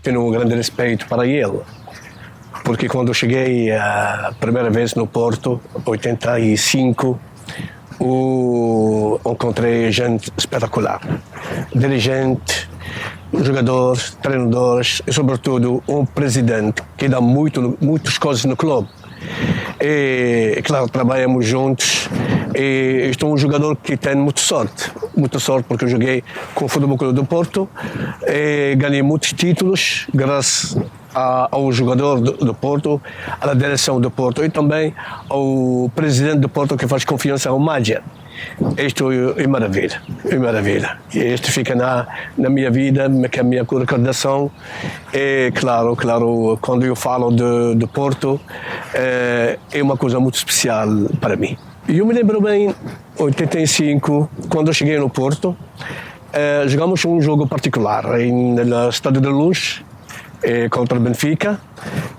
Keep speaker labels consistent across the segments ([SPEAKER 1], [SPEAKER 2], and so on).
[SPEAKER 1] tenho um grande respeito para ele, porque quando eu cheguei a primeira vez no Porto, 85, encontrei gente espetacular, dirigente, jogadores, treinadores e, sobretudo, um presidente que dá muitas coisas no clube. E, claro, trabalhamos juntos e estou um jogador que tem muita sorte porque eu joguei com o Futebol Clube do Porto e ganhei muitos títulos graças ao jogador do Porto, à direção do Porto e também ao presidente do Porto que faz confiança ao Magyar. Isto é maravilha, é maravilha. E isto fica na minha vida, que é a minha recordação. E claro, quando eu falo do Porto, é uma coisa muito especial para mim. Eu me lembro bem, em 85, quando eu cheguei no Porto, jogamos um jogo particular no Estádio da Luz, contra o Benfica,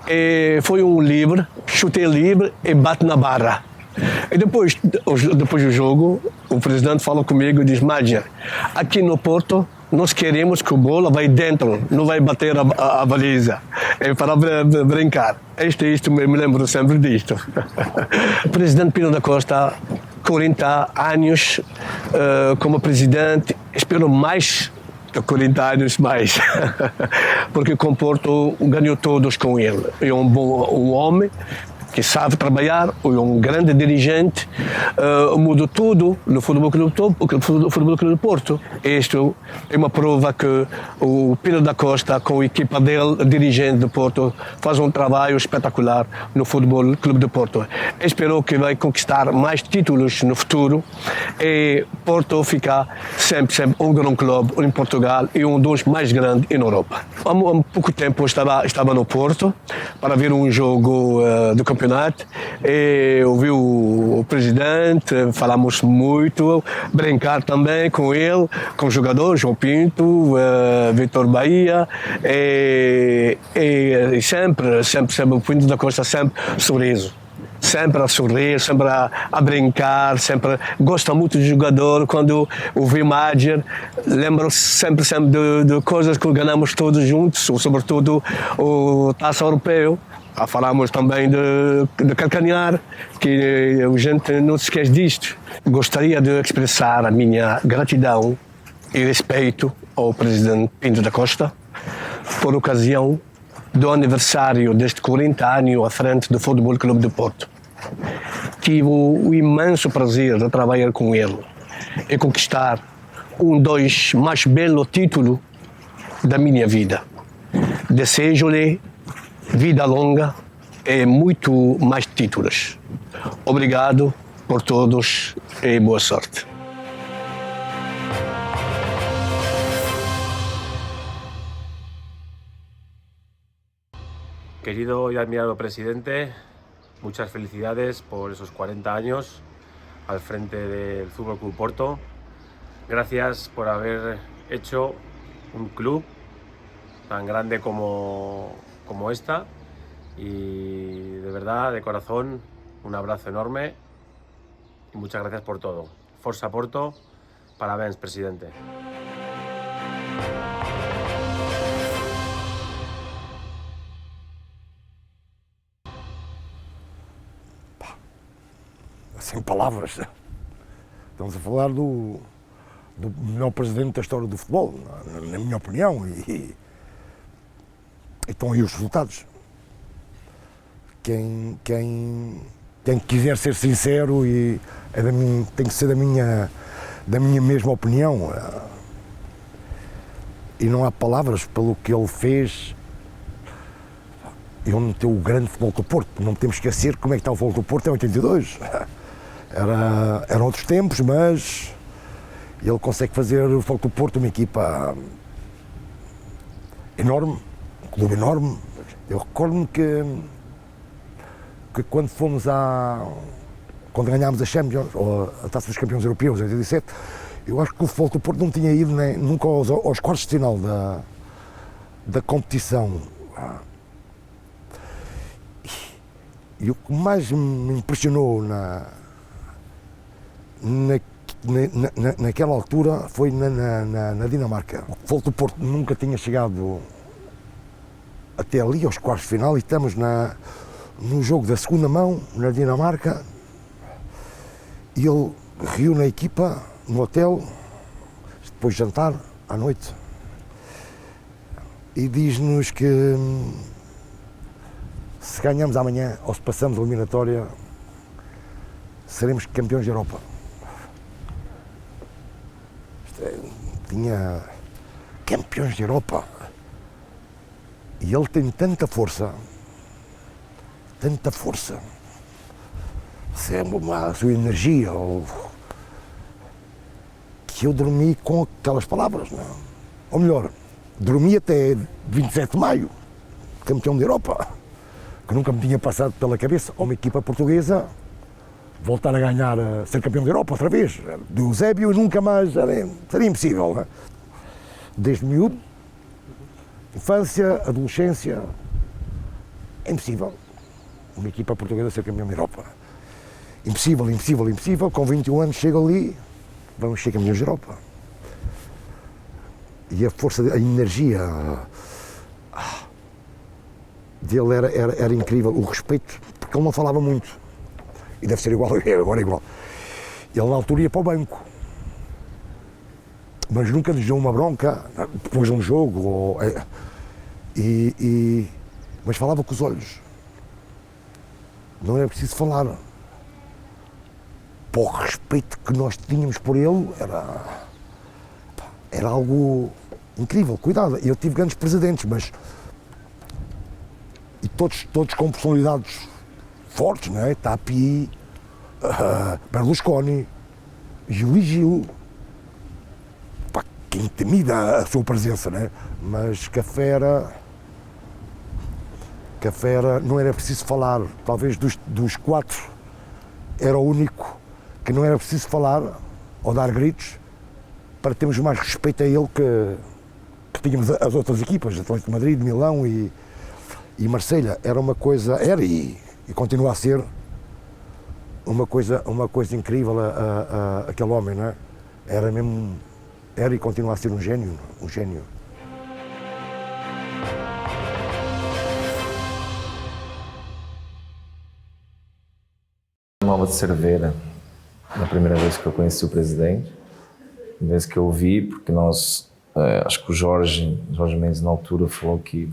[SPEAKER 1] e foi um livre, chutei livre e bate na barra. E depois do jogo, o presidente falou comigo e disse: Magyar, aqui no Porto nós queremos que a bola vai dentro, não vai bater a baliza. É para brincar. Isto me lembro sempre disto. O presidente Pinto da Costa, 40 anos como presidente, espero mais de 40 anos mais, porque com o Porto ganhou todos com ele. É um homem que sabe trabalhar, é um grande dirigente, mudou tudo no Futebol Clube do Porto. Isto é uma prova que o Pinto da Costa, com a equipa dele, dirigente do Porto, faz um trabalho espetacular no Futebol Clube do Porto. Espero que vai conquistar mais títulos no futuro e Porto ficar sempre um grande clube em Portugal e um dos mais grandes na Europa. Há pouco tempo eu estava no Porto para ver um jogo do campeonato e ouvi o presidente, falamos muito, brincar também com ele, com os jogadores, João Pinto, Vitor Bahia e sempre o Pinto da Costa sempre sorriso. Sempre a sorrir, sempre a brincar, sempre gosta muito de jogador. Quando eu vi Magyar, lembro sempre de coisas que ganhamos todos juntos, sobretudo o Taça Europeu. Falamos também de calcanhar, que a gente não se esquece disto. Gostaria de expressar a minha gratidão e respeito ao presidente Pinto da Costa por ocasião do aniversário deste 40 anos à frente do Futebol Clube do Porto. Tive o imenso prazer de trabalhar com ele e conquistar um dos mais belos títulos da minha vida. Desejo-lhe vida longa e muito mais títulos. Obrigado por todos e boa sorte.
[SPEAKER 2] Querido y admirado presidente, muchas felicidades por esos 40 años al frente del Fútbol Club Porto. Gracias por haber hecho un club tan grande como esta y de verdad, de corazón, un abrazo enorme y muchas gracias por todo. Forza Porto, parabéns, presidente.
[SPEAKER 3] Sem palavras. Estamos a falar do melhor presidente da história do futebol, na minha opinião, e estão aí os resultados. Quem quiser ser sincero tem que ser da minha mesma opinião. E não há palavras pelo que ele fez. Ele meteu o grande Futebol do Porto. Não podemos esquecer como é que está o Futebol do Porto em 82. Eram outros tempos, mas ele consegue fazer o Futebol do Porto uma equipa enorme, um clube enorme. Eu recordo-me que quando quando ganhámos a Champions, ou a Taça dos Campeões Europeus, em 87, eu acho que o Futebol do Porto não tinha ido nunca aos quartos de final da competição. E o que mais me impressionou naquela altura foi na Dinamarca. O Futebol do Porto nunca tinha chegado até ali, aos quartos de final, e estamos no jogo da segunda mão, na Dinamarca, e ele reúne a equipa no hotel, depois de jantar, à noite, e diz-nos que se ganhamos amanhã ou se passamos a eliminatória, seremos campeões da Europa. Tinha campeões da Europa. E ele tem tanta força, sempre a sua energia, que eu dormi com aquelas palavras, não é? Ou melhor, dormi até 27 de maio, campeão da Europa, que nunca me tinha passado pela cabeça uma equipa portuguesa voltar a ganhar, a ser campeão da Europa outra vez. Do Eusébio nunca mais, seria impossível, não é? Desde miúdo, infância, adolescência, é impossível uma equipa portuguesa ser campeão da Europa. Impossível, impossível, impossível. Com 21 anos chego ali, vamos ser campeões da Europa. E a força, a energia dele era incrível, o respeito, porque ele não falava muito. E deve ser igual, agora é igual. Ele na altura ia para o banco, mas nunca nos deu uma bronca depois de um jogo, mas falava com os olhos. Não era preciso falar. Para o respeito que nós tínhamos por ele, era algo incrível. Cuidado, eu tive grandes presidentes, mas e todos com personalidades fortes, não é? Tapi, Berlusconi, Gil e Gil, que intimida a sua presença, não é? Mas Café não era preciso falar, talvez dos quatro era o único que não era preciso falar ou dar gritos para termos mais respeito a ele que tínhamos as outras equipas, Atlético de Madrid, Milão e Marselha. Era uma coisa, e continua a ser uma coisa incrível aquele homem, não é? Era e continua a ser um gênio.
[SPEAKER 4] Nova de Cerveira, na primeira vez que eu conheci o presidente, a vez que eu vi, porque nós, acho que o Jorge Mendes na altura falou que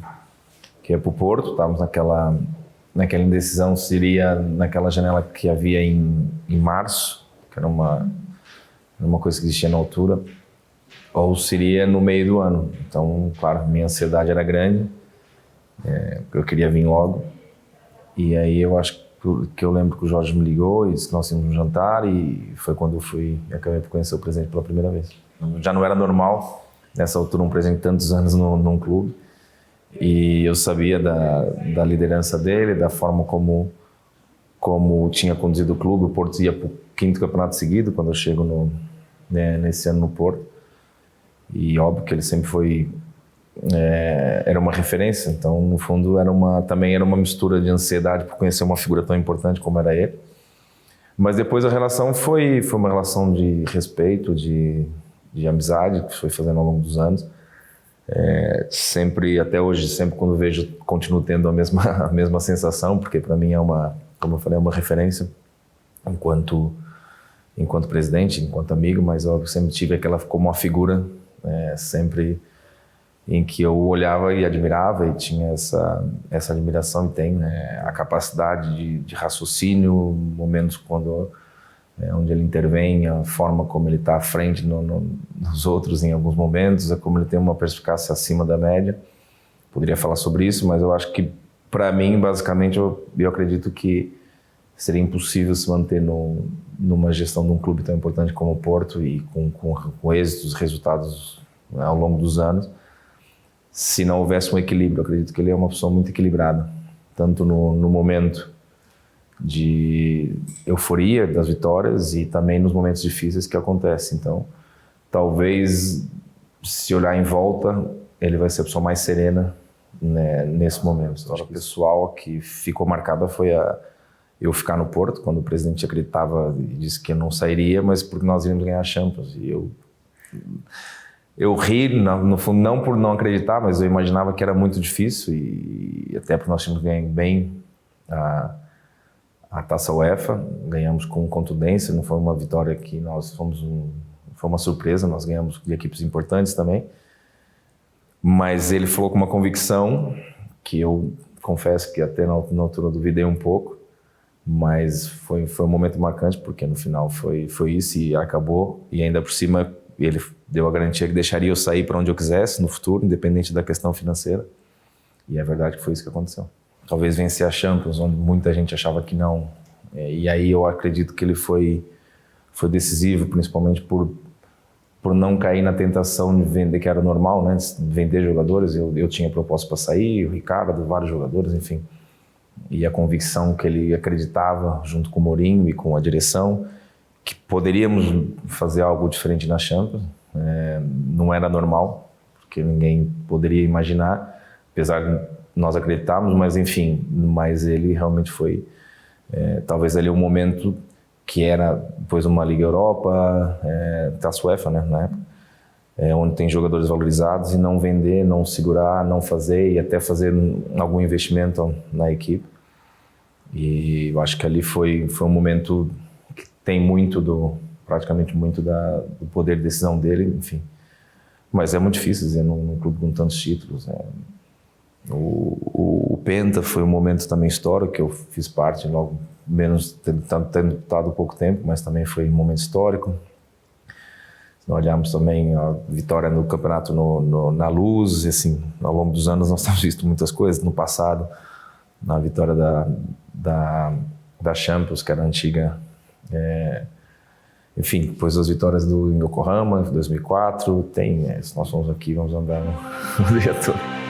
[SPEAKER 4] ia para o Porto, estávamos naquela indecisão se iria naquela janela que havia em março, que era uma coisa que existia na altura, ou se iria no meio do ano. Então, claro, minha ansiedade era grande, eu queria vir logo, e aí eu acho que eu lembro que o Jorge me ligou e disse que nós íamos um jantar, e foi quando eu fui e acabei por conhecer o presidente pela primeira vez. Já não era normal, nessa altura, um presidente de tantos anos num clube, e eu sabia da liderança dele, da forma como tinha conduzido o clube. O Porto ia para o 5º campeonato seguido, quando eu chego nesse ano no Porto, e óbvio que ele sempre foi... era uma referência, então no fundo também era uma mistura de ansiedade por conhecer uma figura tão importante como era ele, mas depois a relação foi uma relação de respeito, de amizade, que foi fazendo ao longo dos anos. Sempre, até hoje, sempre quando vejo, continuo tendo a mesma sensação, porque para mim como eu falei, é uma referência enquanto presidente, enquanto amigo, mas eu sempre tive aquela como uma figura, sempre em que eu olhava e admirava, e tinha essa admiração, e tem, né, a capacidade de raciocínio, momentos onde ele intervém, a forma como ele está à frente nos outros em alguns momentos, como ele tem uma perspicácia acima da média. Poderia falar sobre isso, mas eu acho que, para mim, basicamente, eu acredito que seria impossível se manter numa gestão de um clube tão importante como o Porto, e com êxitos, resultados, né, ao longo dos anos, se não houvesse um equilíbrio. Eu acredito que ele é uma pessoa muito equilibrada, tanto no momento de euforia das vitórias e também nos momentos difíceis que acontecem. Então, talvez, se olhar em volta, ele vai ser a pessoa mais serena, né, nesse momento. A história pessoal que ficou marcada foi eu ficar no Porto, quando o presidente acreditava e disse que eu não sairia, mas porque nós iríamos ganhar a Champions. E eu ri, no fundo, não por não acreditar, mas eu imaginava que era muito difícil e até porque nós tínhamos ganho bem a Taça UEFA, ganhamos com contundência, não foi uma vitória que nós fomos foi uma surpresa, nós ganhamos de equipes importantes também, mas ele falou com uma convicção que eu confesso que até na altura eu duvidei um pouco, mas foi um momento marcante porque no final foi isso e acabou, e ainda por cima ele deu a garantia que deixaria eu sair para onde eu quisesse no futuro, independente da questão financeira, e é verdade que foi isso que aconteceu. Talvez vencer a Champions, onde muita gente achava que não. E aí eu acredito que ele foi decisivo, principalmente por não cair na tentação de vender, que era normal, né? De vender jogadores. Eu tinha proposta para sair, o Ricardo, vários jogadores, enfim. E a convicção que ele acreditava, junto com o Mourinho e com a direção, que poderíamos fazer algo diferente na Champions. Não era normal, porque ninguém poderia imaginar, apesar de nós acreditávamos, mas enfim, mas ele realmente foi, talvez ali um momento que era depois uma Liga Europa, Taça UEFA, né, na época, onde tem jogadores valorizados e não vender, não segurar, não fazer e até fazer algum investimento na equipe. E eu acho que ali foi um momento que tem praticamente muito do poder de decisão dele, enfim. Mas é muito difícil dizer num clube com tantos títulos, O Penta foi um momento também histórico, que eu fiz parte, logo menos tendo estado pouco tempo, mas também foi um momento histórico. Se nós olharmos também a vitória no campeonato na Luz, assim, ao longo dos anos nós temos visto muitas coisas. No passado, na vitória da Champions, que era antiga, enfim, depois das vitórias do Yokohama, em 2004, se nós formos aqui, vamos andar o dia todo.